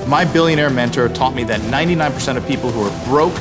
My billionaire mentor taught me that 99% of people who are broke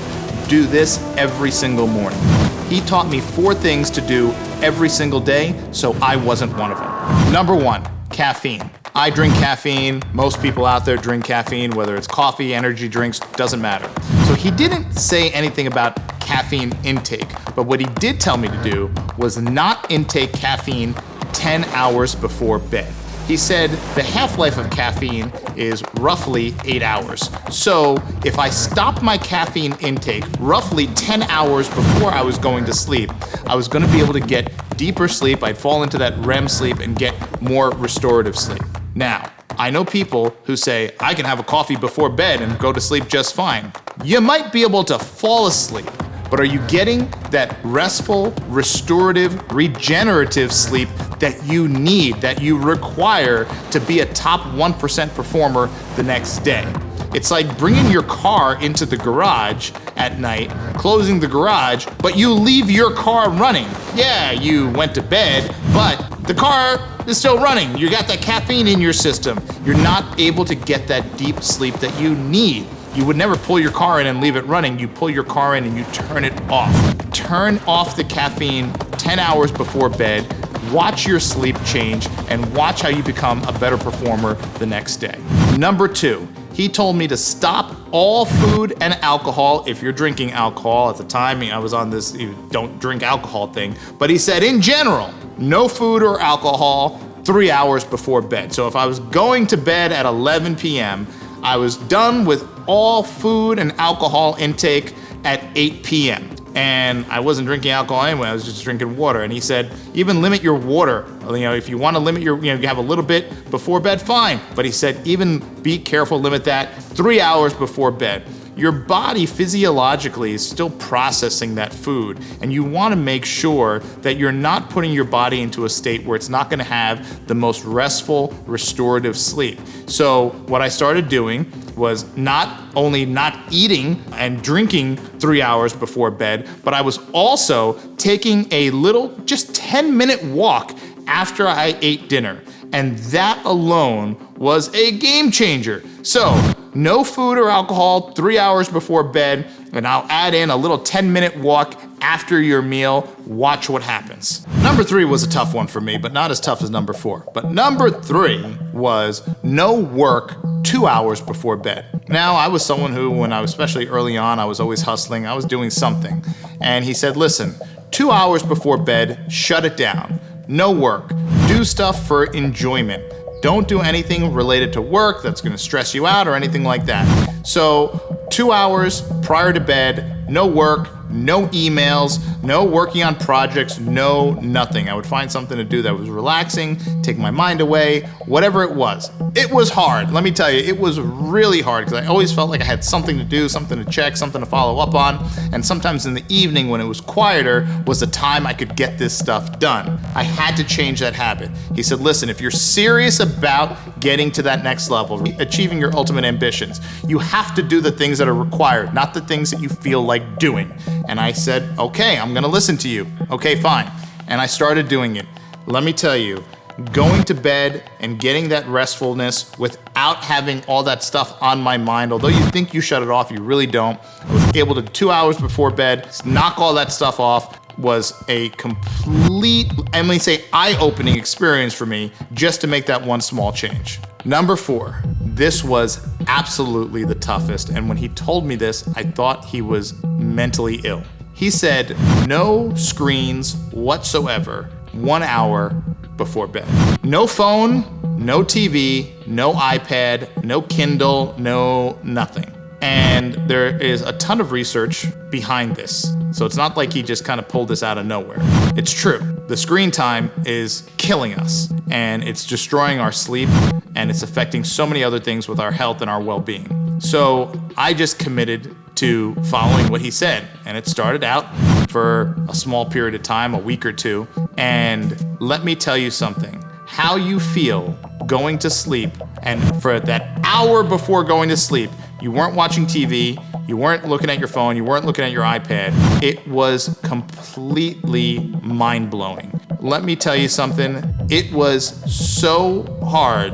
do this every single morning. He taught me 4 things to do every single day, so I wasn't one of them. Number 1, caffeine. I drink caffeine. Most people out there drink caffeine, whether it's coffee, energy drinks, doesn't matter. So he didn't say anything about caffeine intake, but what he did tell me to do was not intake caffeine 10 hours before bed. He said the half-life of caffeine is roughly 8 hours. So if I stopped my caffeine intake roughly 10 hours before I was going to sleep, I was gonna be able to get deeper sleep. I'd fall into that REM sleep and get more restorative sleep. Now, I know people who say, I can have a coffee before bed and go to sleep just fine. You might be able to fall asleep, but are you getting that restful, restorative, regenerative sleep that you need, that you require to be a top 1% performer the next day? It's like bringing your car into the garage at night, closing the garage, but you leave your car running. Yeah, you went to bed, but the car is still running. You got that caffeine in your system. You're not able to get that deep sleep that you need. You would never pull your car in and leave it running. You pull your car in and you turn it off. Turn off the caffeine 10 hours before bed. Watch your sleep change and watch how you become a better performer the next day. Number 2, he told me to stop all food and alcohol if you're drinking alcohol. At the time, I was on this don't drink alcohol thing, but he said in general, no food or alcohol 3 hours before bed. So if I was going to bed at 11 p.m., I was done with all food and alcohol intake at 8 p.m. And I wasn't drinking alcohol anyway, I was just drinking water. And he said, even limit your water. If you want to limit you have a little bit before bed, fine. But he said, even be careful, limit that 3 hours before bed. Your body physiologically is still processing that food, and you want to make sure that you're not putting your body into a state where it's not going to have the most restful, restorative sleep. So what I started doing was not only not eating and drinking 3 hours before bed, but I was also taking a little, just 10-minute walk after I ate dinner. And that alone was a game changer. So, no food or alcohol 3 hours before bed, and I'll add in a little 10-minute walk after your meal. Watch what happens. Number 3 was a tough one for me, but not as tough as number 4. But number 3 was no work 2 hours before bed. Now, I was someone who, when I was especially early on, I was always hustling, I was doing something. And he said, listen, 2 hours before bed, shut it down. No work. Do stuff for enjoyment. Don't do anything related to work that's gonna stress you out or anything like that. So 2 hours prior to bed, no work, no emails, no working on projects, no nothing. I would find something to do that was relaxing, take my mind away, whatever it was. It was hard, let me tell you, it was really hard because I always felt like I had something to do, something to check, something to follow up on, and sometimes in the evening when it was quieter was the time I could get this stuff done. I had to change that habit. He said, listen, if you're serious about getting to that next level, achieving your ultimate ambitions, you have to do the things that are required, not the things that you feel like doing. And I said, okay, I'm gonna listen to you. Okay, fine. And I started doing it. Let me tell you, going to bed and getting that restfulness without having all that stuff on my mind, although you think you shut it off, you really don't. I was able to 2 hours before bed, knock all that stuff off, was a complete, I'm gonna say eye-opening experience for me just to make that one small change. Number 4, this was absolutely the toughest, and when he told me this, I thought he was mentally ill. He said, no screens whatsoever 1 hour before bed. No phone, no TV, no iPad, no Kindle, no nothing. And there is a ton of research behind this. So it's not like he just kind of pulled this out of nowhere. It's true. The screen time is killing us, and it's destroying our sleep, and it's affecting so many other things with our health and our well-being. So I just committed to following what he said, and it started out for a small period of time, a week or two. And let me tell you something, how you feel going to sleep, and for that hour before going to sleep, you weren't watching TV, you weren't looking at your phone, you weren't looking at your iPad. It was completely mind-blowing. Let me tell you something, it was so hard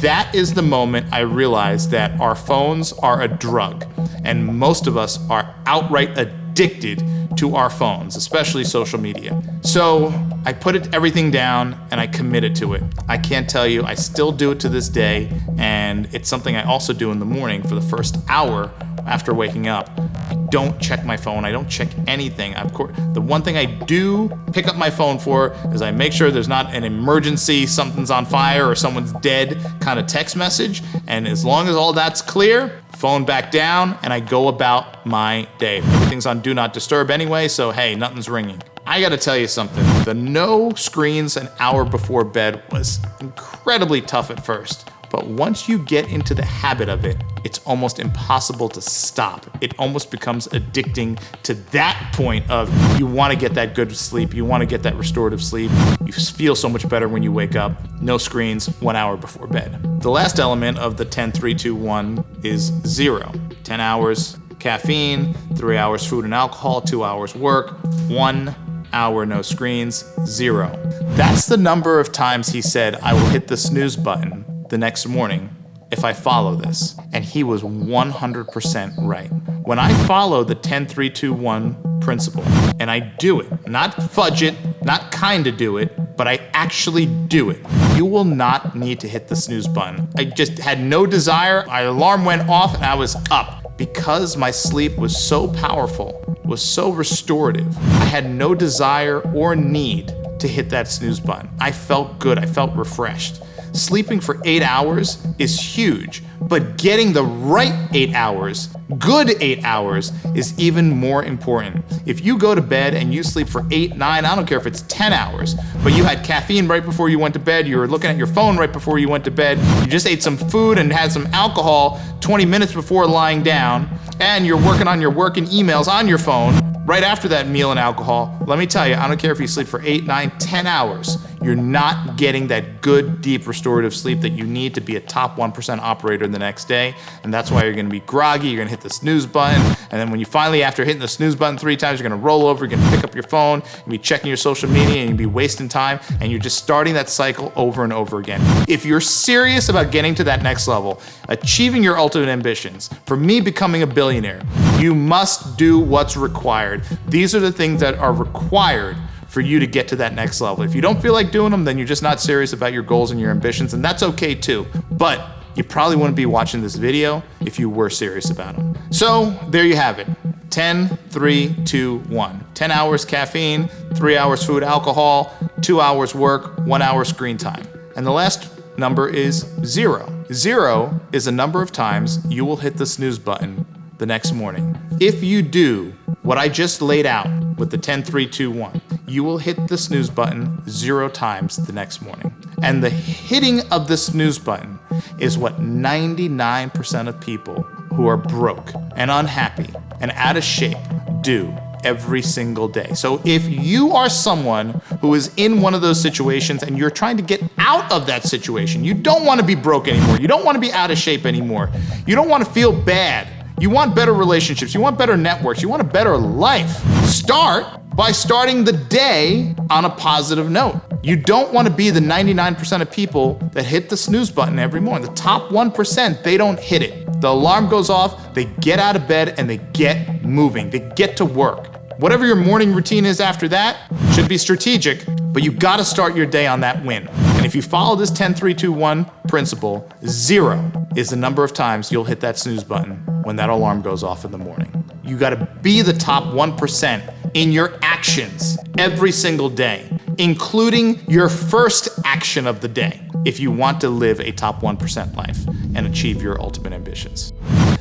That is the moment I realized that our phones are a drug, and most of us are outright addicted to our phones, especially social media. So I put everything down and I committed to it. I can't tell you, I still do it to this day, and it's something I also do in the morning for the first hour after waking up. I don't check my phone. I don't check anything. Of course, the one thing I do pick up my phone for is I make sure there's not an emergency, something's on fire or someone's dead kind of text message. And as long as all that's clear, phone back down and I go about my day. Everything's on do not disturb anyway, so hey, nothing's ringing. I gotta tell you something. The no screens an hour before bed was incredibly tough at first. But once you get into the habit of it, it's almost impossible to stop. It almost becomes addicting to that point of you want to get that good sleep, you want to get that restorative sleep. You feel so much better when you wake up. No screens 1 hour before bed. The last element of the 10-3-2-1 is 0. 10 hours caffeine, 3 hours food and alcohol, 2 hours work, 1 hour no screens, 0. That's the number of times he said, I will hit the snooze button the next morning if I follow this. And he was 100% right. When I follow the 10-3-2-1 principle and I do it, not fudge it, not kinda do it, but I actually do it, you will not need to hit the snooze button. I just had no desire. My alarm went off and I was up because my sleep was so powerful, was so restorative. I had no desire or need to hit that snooze button. I felt good. I felt refreshed. Sleeping for 8 hours is huge, but getting the right 8 hours, good 8 hours, is even more important. If you go to bed and you sleep for 8, 9, I don't care if it's 10 hours, but you had caffeine right before you went to bed, you were looking at your phone right before you went to bed, you just ate some food and had some alcohol 20 minutes before lying down, and you're working on your work and emails on your phone right after that meal and alcohol, let me tell you, I don't care if you sleep for 8, 9, 10 hours, you're not getting that good, deep, restorative sleep that you need to be a top 1% operator the next day. And that's why you're gonna be groggy, you're gonna hit the snooze button, and then when you finally, after hitting the snooze button 3 times, you're gonna roll over, you're gonna pick up your phone, you're gonna be checking your social media, and you'll be wasting time, and you're just starting that cycle over and over again. If you're serious about getting to that next level, achieving your ultimate ambitions, for me becoming a billionaire, you must do what's required. These are the things that are required for you to get to that next level. If you don't feel like doing them, then you're just not serious about your goals and your ambitions, and that's okay too. But you probably wouldn't be watching this video if you were serious about them. So there you have it. 10-3-2-1. 10 hours caffeine, 3 hours food, alcohol, 2 hours work, 1 hour screen time. And the last number is 0. 0 is the number of times you will hit the snooze button the next morning. If you do what I just laid out with the 10-3-2-1, you will hit the snooze button 0 times the next morning. And the hitting of the snooze button is what 99% of people who are broke and unhappy and out of shape do every single day. So if you are someone who is in one of those situations and you're trying to get out of that situation, you don't want to be broke anymore, you don't want to be out of shape anymore, you don't want to feel bad, you want better relationships, you want better networks, you want a better life, start by starting the day on a positive note. You don't want to be the 99% of people that hit the snooze button every morning. The top 1%, they don't hit it. The alarm goes off, they get out of bed and they get moving, they get to work. Whatever your morning routine is after that should be strategic, but you gotta start your day on that win. And if you follow this 10-3-2-1 principle, 0 is the number of times you'll hit that snooze button when that alarm goes off in the morning. You gotta be the top 1% in your actions every single day, including your first action of the day, if you want to live a top 1% life and achieve your ultimate ambitions.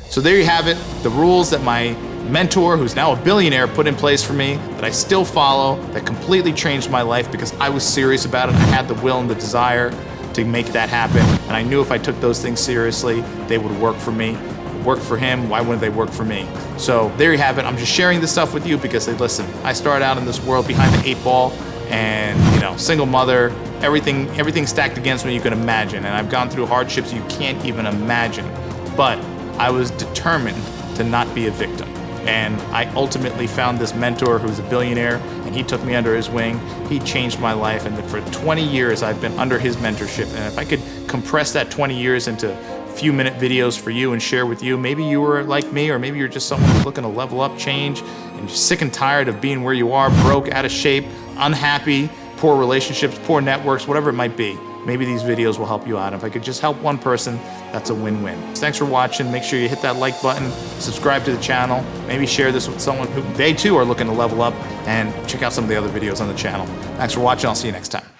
So there you have it, the rules that my mentor, who's now a billionaire, put in place for me, that I still follow, that completely changed my life because I was serious about it. I had the will and the desire to make that happen. And I knew if I took those things seriously, they would work for me. Work for him, why wouldn't they work for me? So there you have it. I'm just sharing this stuff with you because, hey, listen, I started out in this world behind the 8 ball and, single mother, everything stacked against me you can imagine. And I've gone through hardships you can't even imagine. But I was determined to not be a victim. And I ultimately found this mentor who's a billionaire, and he took me under his wing. He changed my life, and for 20 years I've been under his mentorship. And if I could compress that 20 years into few-minute videos for you and share with you. Maybe you were like me, or maybe you're just someone who's looking to level up, change, and you're sick and tired of being where you are, broke, out of shape, unhappy, poor relationships, poor networks, whatever it might be. Maybe these videos will help you out. If I could just help one person, that's a win-win. Thanks for watching. Make sure you hit that like button, subscribe to the channel, maybe share this with someone who they too are looking to level up, and check out some of the other videos on the channel. Thanks for watching. I'll see you next time.